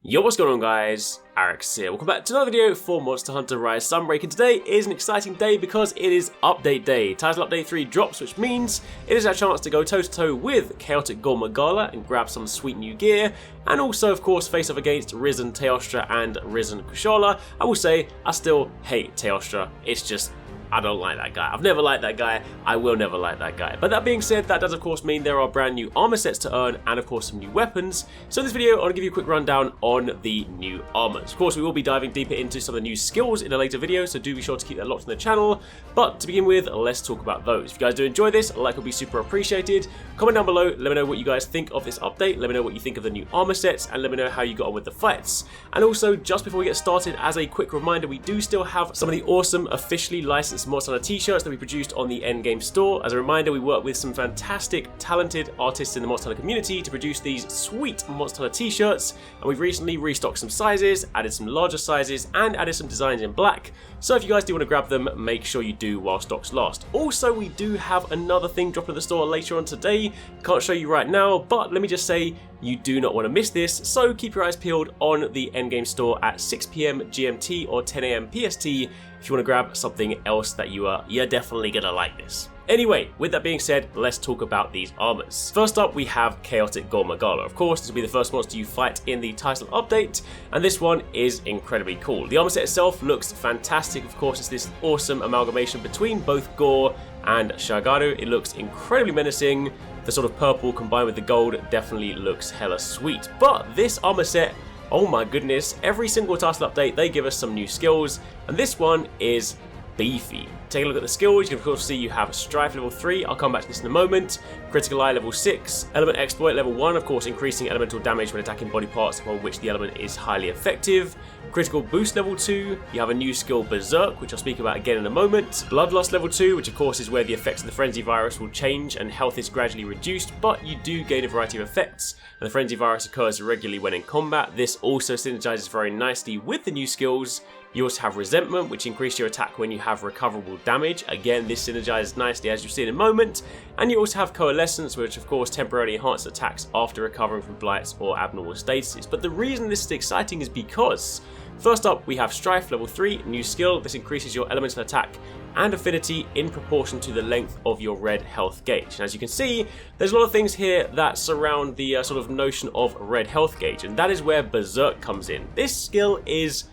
Yo, what's going on guys? HyperX here. Welcome back to another video for Monster Hunter Rise Sunbreak, and today is an exciting day because it is update day. Title Update 3 drops, which means it is our chance to go toe-to-toe with Chaotic Gore Magala and grab some sweet new gear, and also of course face off against Risen Teostra and Risen Kushala. I will say, I still hate Teostra. It's just, I don't like that guy. I've never liked that guy. I will never like that guy. But that being said, that does of course mean there are brand new armor sets to earn and of course some new weapons. So in this video, I want to give you a quick rundown on the new armors. Of course, we will be diving deeper into some of the new skills in a later video, so do be sure to keep that locked on the channel. But to begin with, let's talk about those. If you guys do enjoy this, a like would be super appreciated. Comment down below, let me know what you guys think of this update. Let me know what you think of the new armor sets, and let me know how you got on with the fights. And also, just before we get started, as a quick reminder, we do still have some of the awesome officially licensed Monster Hunter t-shirts that we produced on the endgame store. As a reminder, we work with some fantastic, talented artists in the Monster Hunter community to produce these sweet Monster Hunter t-shirts, and we've recently restocked some sizes, added some larger sizes, and added some designs in black. So if you guys do want to grab them, make sure you do while stocks last. Also, we do have another thing dropping at the store later on today. Can't show you right now, but let me just say, you do not want to miss this, so keep your eyes peeled on the endgame store at 6 PM GMT or 10 AM PST if you want to grab something else that you're definitely gonna like this. Anyway, with that being said, let's talk about these armors. First up, we have Chaotic Gore Magala. Of course, this will be the first monster you fight in the title update, and this one is incredibly cool. The armor set itself looks fantastic. Of course, it's this awesome amalgamation between both Gore and Shagaru. It looks incredibly menacing. The sort of purple combined with the gold definitely looks hella sweet. But this armor set, oh my goodness, every single title update they give us some new skills, and this one is beefy. Take a look at the skills. You can of course see you have Strife level 3, I'll come back to this in a moment, Critical Eye level 6, Element Exploit level 1, of course increasing elemental damage when attacking body parts upon which the element is highly effective, Critical Boost level 2, you have a new skill Berserk, which I'll speak about again in a moment, Bloodlust level 2, which of course is where the effects of the Frenzy Virus will change and health is gradually reduced, but you do gain a variety of effects, and the Frenzy Virus occurs regularly when in combat. This also synergizes very nicely with the new skills. You also have Resentment, which increases your attack when you have recoverable damage. Again, this synergizes nicely as you'll see in a moment. And you also have Coalescence, which of course temporarily enhances attacks after recovering from blights or abnormal stasis. But the reason this is exciting is because, first up, we have Strife level 3, new skill. This increases your elemental attack and affinity in proportion to the length of your red health gauge. And as you can see, there's a lot of things here that surround the sort of notion of red health gauge, and that is where Berserk comes in. This skill is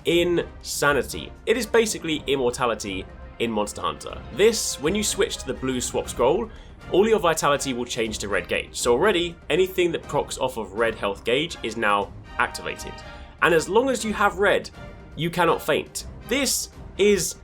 insanity. It is basically immortality in Monster Hunter. This, when you switch to the blue swap scroll, all your vitality will change to red gauge. So already, anything that procs off of red health gauge is now activated. And as long as you have red, you cannot faint. This is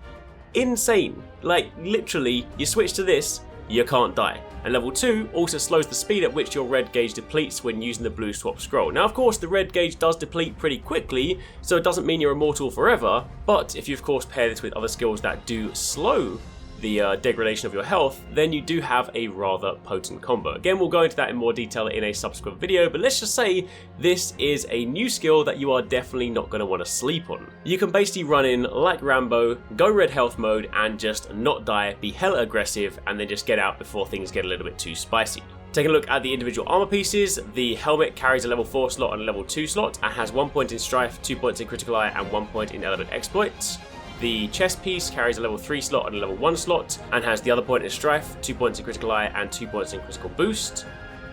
insane. Like, literally, you switch to this, you can't die. And level 2 also slows the speed at which your red gauge depletes when using the blue swap scroll. Now of course the red gauge does deplete pretty quickly, so it doesn't mean you're immortal forever, but if you of course pair this with other skills that do slow the degradation of your health, then you do have a rather potent combo. Again, we'll go into that in more detail in a subsequent video, but let's just say this is a new skill that you are definitely not going to want to sleep on. You can basically run in like Rambo, go red health mode, and just not die, be hella aggressive, and then just get out before things get a little bit too spicy. Taking a look at the individual armor pieces, the helmet carries a level 4 slot and a level 2 slot, and has 1 point in Strife, 2 points in Critical Eye, and 1 point in Element Exploit. The chest piece carries a level 3 slot and a level 1 slot, and has the other point in Strife, 2 points in Critical Eye, and 2 points in Critical Boost.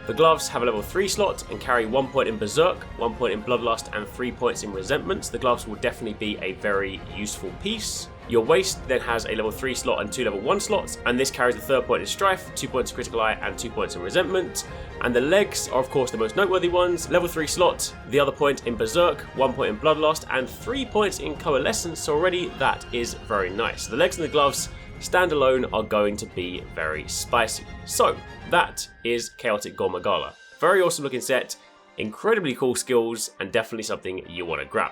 The gloves have a level 3 slot and carry 1 point in Berserk, 1 point in Bloodlust, and 3 points in Resentment. The gloves will definitely be a very useful piece. Your waist then has a level 3 slot and 2 level 1 slots, and this carries the third point in Strife, 2 points in Critical Eye, and 2 points in Resentment. And the legs are of course the most noteworthy ones, level 3 slot, the other point in Berserk, 1 point in Bloodlust, and 3 points in Coalescence, so already that is very nice. The legs and the gloves standalone are going to be very spicy. So that is Chaotic Gore Magala. Very awesome looking set, incredibly cool skills, and definitely something you want to grab.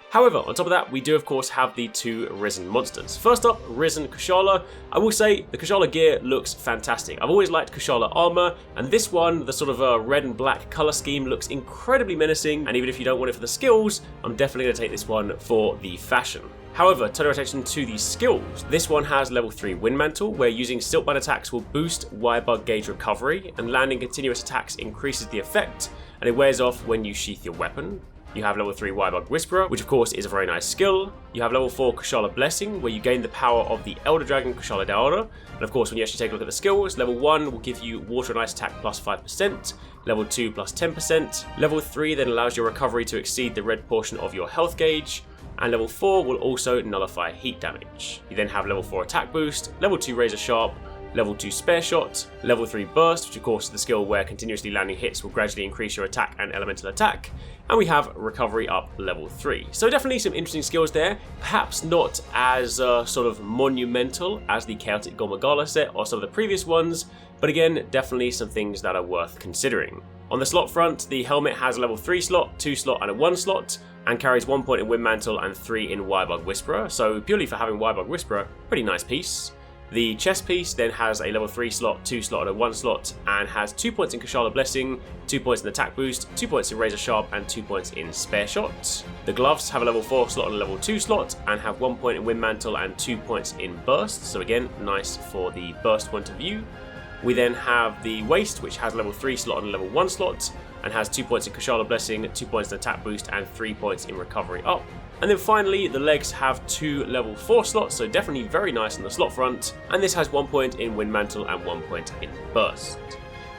However, on top of that, we do of course have the two Risen monsters. First up, Risen Kushala. I will say the Kushala gear looks fantastic. I've always liked Kushala armor, and this one, the sort of red and black color scheme, looks incredibly menacing, and even if you don't want it for the skills, I'm definitely going to take this one for the fashion. However, turn our attention to the skills. This one has level 3 Wind Mantle, where using Siltbind attacks will boost wire bug gauge recovery, and landing continuous attacks increases the effect, and it wears off when you sheath your weapon. You have level 3 Wybug Whisperer, which of course is a very nice skill. You have level 4 Kushala Blessing, where you gain the power of the Elder Dragon Kushala Daora. And of course, when you actually take a look at the skills, level 1 will give you Water and Ice attack plus 5%, level 2 plus 10%, level 3 then allows your recovery to exceed the red portion of your health gauge, and level 4 will also nullify heat damage. You then have level 4 attack boost, level 2 Razor Sharp, level 2 Spare Shot, level 3 Burst, which of course is the skill where continuously landing hits will gradually increase your attack and elemental attack, and we have Recovery up level 3. So definitely some interesting skills there, perhaps not as sort of monumental as the Chaotic Gore Magala set or some of the previous ones, but again, definitely some things that are worth considering. On the slot front, the helmet has a level 3 slot, 2 slot and a 1 slot, and carries 1 point in Wind Mantle and 3 in Wybug Whisperer, so purely for having Wybug Whisperer, pretty nice piece. The chest piece then has a level 3 slot, 2 slot and a 1 slot, and has 2 points in Kushala Blessing, 2 points in attack boost, 2 points in Razor Sharp and 2 points in Spare Shot. The gloves have a level 4 slot and a level 2 slot, and have 1 point in Wind Mantle and 2 points in Burst, so again, nice for the burst point of view. We then have the waist, which has a level 3 slot and a level 1 slot, and has 2 points in Kushala Blessing, 2 points in attack boost, and 3 points in recovery up. And then finally, the legs have 2 level 4 slots, so definitely very nice on the slot front, and this has 1 point in Wind Mantle and 1 point in Burst.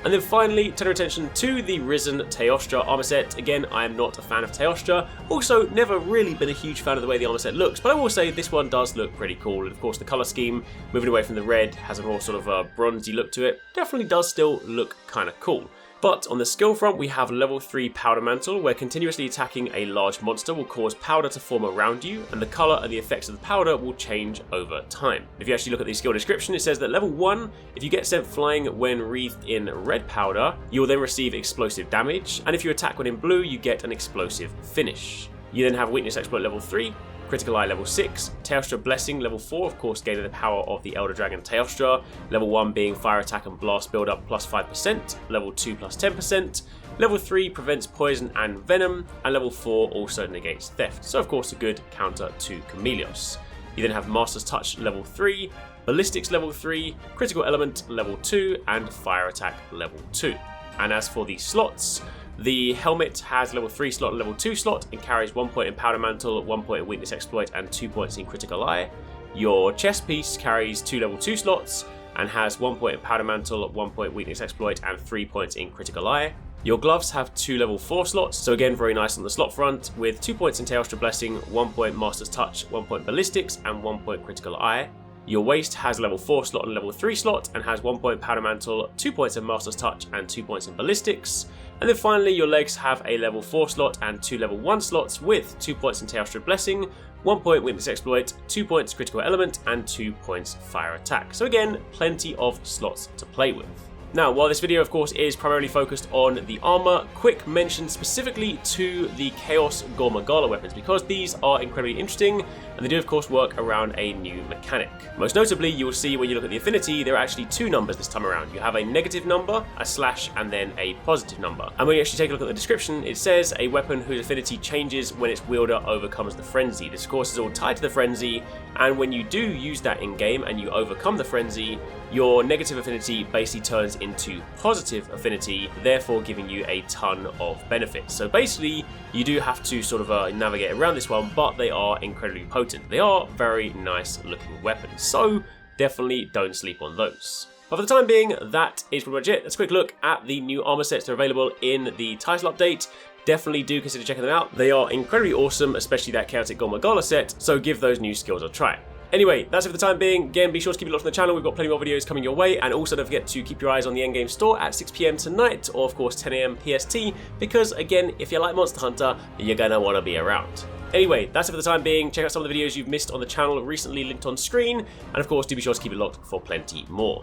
And then finally, turn your attention to the Risen Teostra armor set. Again, I am not a fan of Teostra, also never really been a huge fan of the way the armor set looks, but I will say this one does look pretty cool, and of course the colour scheme, moving away from the red, has a more sort of a bronzy look to it, definitely does still look kind of cool. But on the skill front, we have level 3 Powder Mantle, where continuously attacking a large monster will cause powder to form around you, and the colour and the effects of the powder will change over time. If you actually look at the skill description, it says that level 1, if you get sent flying when wreathed in red powder, you will then receive explosive damage, and if you attack when in blue, you get an explosive finish. You then have Weakness Exploit level 3, Critical Eye level 6, Teostra Blessing level 4, of course gaining the power of the Elder Dragon Teostra, level 1 being Fire Attack and Blast Build Up plus 5%, level 2 plus 10%, level 3 prevents poison and venom, and level 4 also negates theft, so of course a good counter to Chameleos. You then have Master's Touch level 3, Ballistics level 3, Critical Element level 2, and Fire Attack level 2. And as for the slots, the helmet has level 3 slot and level 2 slot and carries 1 point in Powder Mantle, 1 point in Weakness Exploit and 2 points in Critical Eye. Your chest piece carries 2 level 2 slots and has 1 point in Powder Mantle, 1 point Weakness Exploit and 3 points in Critical Eye. Your gloves have 2 level 4 slots, so again very nice on the slot front, with 2 points in Teostra Blessing, 1 point Master's Touch, 1 point Ballistics and 1 point Critical Eye. Your waist has a level 4 slot and level 3 slot and has 1 point Powder Mantle, 2 points in Master's Touch and 2 points in Ballistics. And then finally your legs have a level 4 slot and 2 level 1 slots with 2 points in Teostra Blessing, 1 point Witness Exploit, 2 points Critical Element and 2 points Fire Attack. So again, plenty of slots to play with. Now, while this video of course is primarily focused on the armor, quick mention specifically to the Chaos Gore Magala weapons, because these are incredibly interesting and they do of course work around a new mechanic. Most notably, you will see when you look at the affinity, there are actually 2 numbers this time around. You have a negative number, a slash, and then a positive number. And when you actually take a look at the description, it says a weapon whose affinity changes when its wielder overcomes the frenzy. This of course is all tied to the frenzy, and when you do use that in game and you overcome the frenzy, your negative affinity basically turns into positive affinity, therefore giving you a ton of benefits. So basically, you do have to sort of navigate around this one, but they are incredibly potent. They are very nice looking weapons, so definitely don't sleep on those. But for the time being, that is pretty much it. Let's quick look at the new armor sets that are available in the title update. Definitely do consider checking them out. They are incredibly awesome, especially that Chaotic Gore Magala set, so give those new skills a try. Anyway, that's it for the time being. Again, be sure to keep it locked on the channel. We've got plenty more videos coming your way, and also don't forget to keep your eyes on the endgame store at 6 PM tonight, or of course 10 AM PST, because again, if you like Monster Hunter, you're gonna want to be around. Anyway, that's it for the time being. Check out some of the videos you've missed on the channel recently linked on screen, and of course do be sure to keep it locked for plenty more.